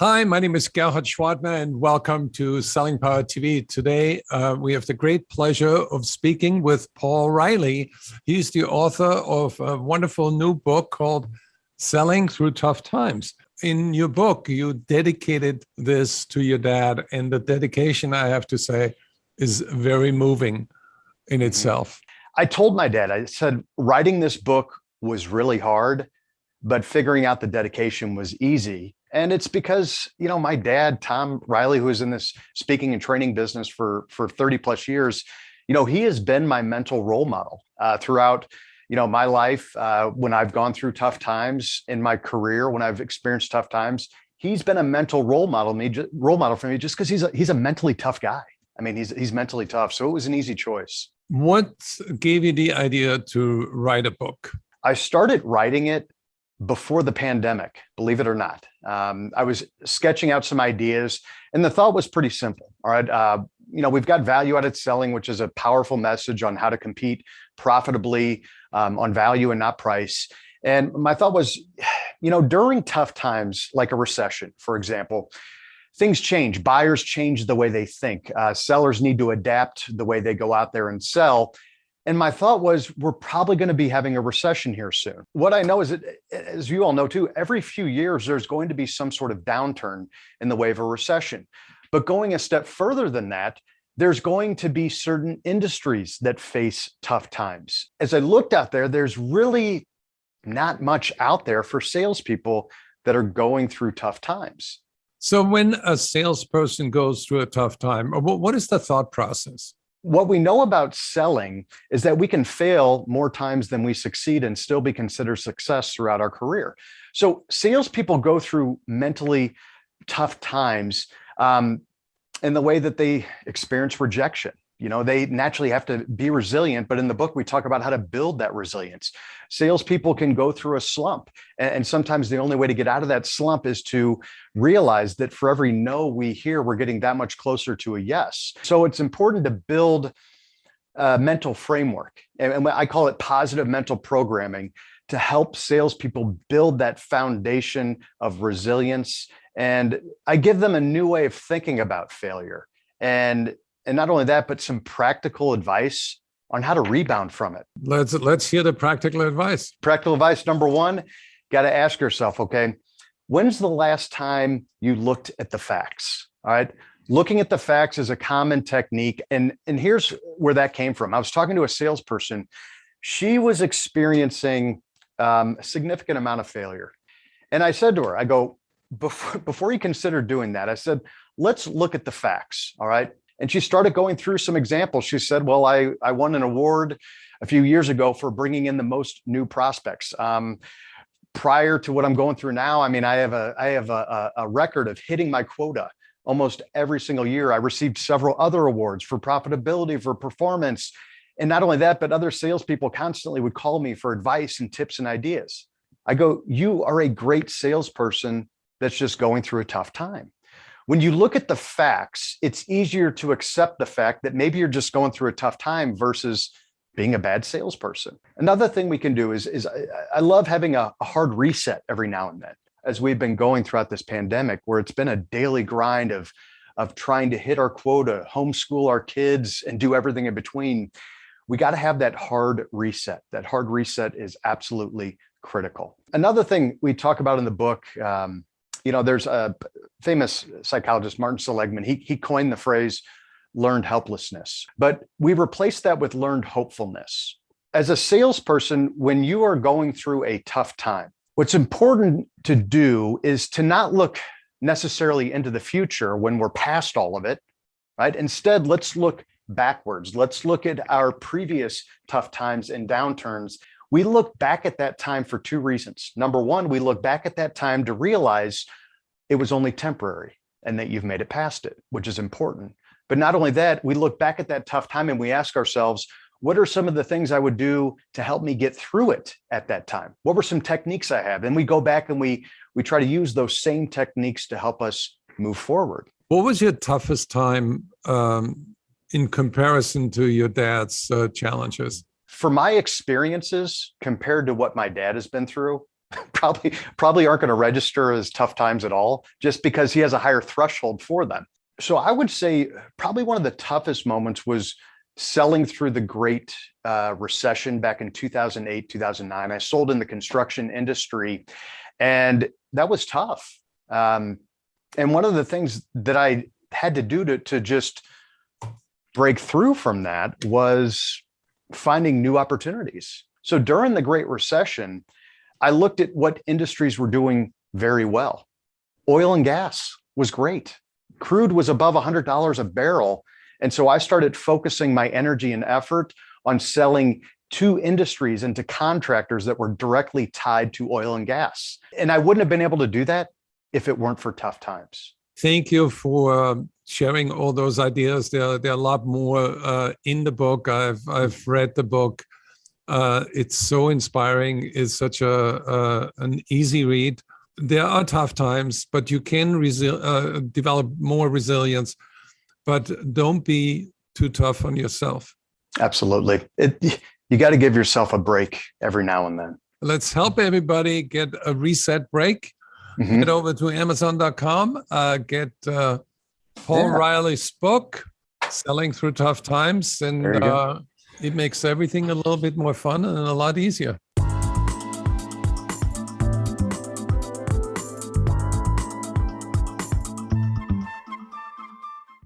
Hi, my name is Gerhard Schwartner, and welcome to Selling Power TV. Today, we have the great pleasure of speaking with Paul Riley. He's the author of a wonderful new book called Selling Through Tough Times. In your book, you dedicated this to your dad, and the dedication, I have to say, is very moving in itself. I told my dad, I said, writing this book was really hard, but figuring out the dedication was easy. And it's because, my dad, Tom Riley, who is in this speaking and training business for 30 plus years, he has been my mental role model throughout, my life. When I've gone through tough times in my career, when I've experienced tough times, he's been a mental role model for me just because he's a mentally tough guy. I mean, he's mentally tough. So it was an easy choice. What gave you the idea to write a book? I started writing it before the pandemic, believe it or not. I was sketching out some ideas, and the thought was pretty simple. All right, we've got value-added selling, which is a powerful message on how to compete profitably on value and not price. And my thought was, during tough times, like a recession, for example, things change. Buyers change the way they think. Sellers need to adapt the way they go out there and sell. And my thought was, we're probably going to be having a recession here soon. What I know is that, as you all know too, every few years, there's going to be some sort of downturn in the way of a recession. But going a step further than that, there's going to be certain industries that face tough times. As I looked out there, there's really not much out there for salespeople that are going through tough times. So when a salesperson goes through a tough time, what is the thought process? What we know about selling is that we can fail more times than we succeed and still be considered success throughout our career. So salespeople go through mentally tough times in the way that they experience rejection. They naturally have to be resilient, but in the book, we talk about how to build that resilience. Salespeople can go through a slump, and sometimes the only way to get out of that slump is to realize that for every no we hear, we're getting that much closer to a yes. So it's important to build a mental framework, and I call it positive mental programming, to help salespeople build that foundation of resilience. And I give them a new way of thinking about failure. And not only that, but some practical advice on how to rebound from it. Let's hear the practical advice. Practical advice number one, got to ask yourself, okay, when's the last time you looked at the facts? All right. Looking at the facts is a common technique. And here's where that came from. I was talking to a salesperson. She was experiencing a significant amount of failure. And I said to her, I go, before you consider doing that, I said, let's look at the facts. All right. And she started going through some examples. She said, well, I won an award a few years ago for bringing in the most new prospects. Prior to what I'm going through now, I mean, I have a record of hitting my quota almost every single year. I received several other awards for profitability, for performance. And not only that, but other salespeople constantly would call me for advice and tips and ideas. I go, you are a great salesperson that's just going through a tough time. When you look at the facts, it's easier to accept the fact that maybe you're just going through a tough time versus being a bad salesperson. Another thing we can do is I love having a hard reset every now and then, as we've been going throughout this pandemic, where it's been a daily grind of trying to hit our quota, homeschool our kids, and do everything in between. We got to have that hard reset. That hard reset is absolutely critical. Another thing we talk about in the book, there's a famous psychologist, Martin Seligman. He coined the phrase learned helplessness, but we replaced that with learned hopefulness. As a salesperson, when you are going through a tough time, what's important to do is to not look necessarily into the future when we're past all of it, right? Instead, let's look backwards. Let's look at our previous tough times and downturns. We look back at that time for two reasons. Number one, we look back at that time to realize it was only temporary and that you've made it past it, which is important. But not only that, we look back at that tough time and we ask ourselves, what are some of the things I would do to help me get through it at that time? What were some techniques I have? And we go back and we try to use those same techniques to help us move forward. What was your toughest time in comparison to your dad's challenges? For my experiences, compared to what my dad has been through, probably aren't going to register as tough times at all, just because he has a higher threshold for them. So I would say probably one of the toughest moments was selling through the Great Recession back in 2008, 2009. I sold in the construction industry, and that was tough. And one of the things that I had to do to just break through from that was finding new opportunities. So during the Great Recession, I looked at what industries were doing very well. Oil and gas was great. Crude was above $100 a barrel. And so I started focusing my energy and effort on selling to industries and to contractors that were directly tied to oil and gas. And I wouldn't have been able to do that if it weren't for tough times. Thank you for sharing all those ideas. There are a lot more in the book. I've read the book. It's so inspiring. It's such an easy read. There are tough times, but you can develop more resilience. But don't be too tough on yourself. Absolutely. You got to give yourself a break every now and then. Let's help everybody get a reset break. Mm-hmm. Head over to Amazon.com, get Paul Reilly's book, Selling Through Tough Times, and it makes everything a little bit more fun and a lot easier.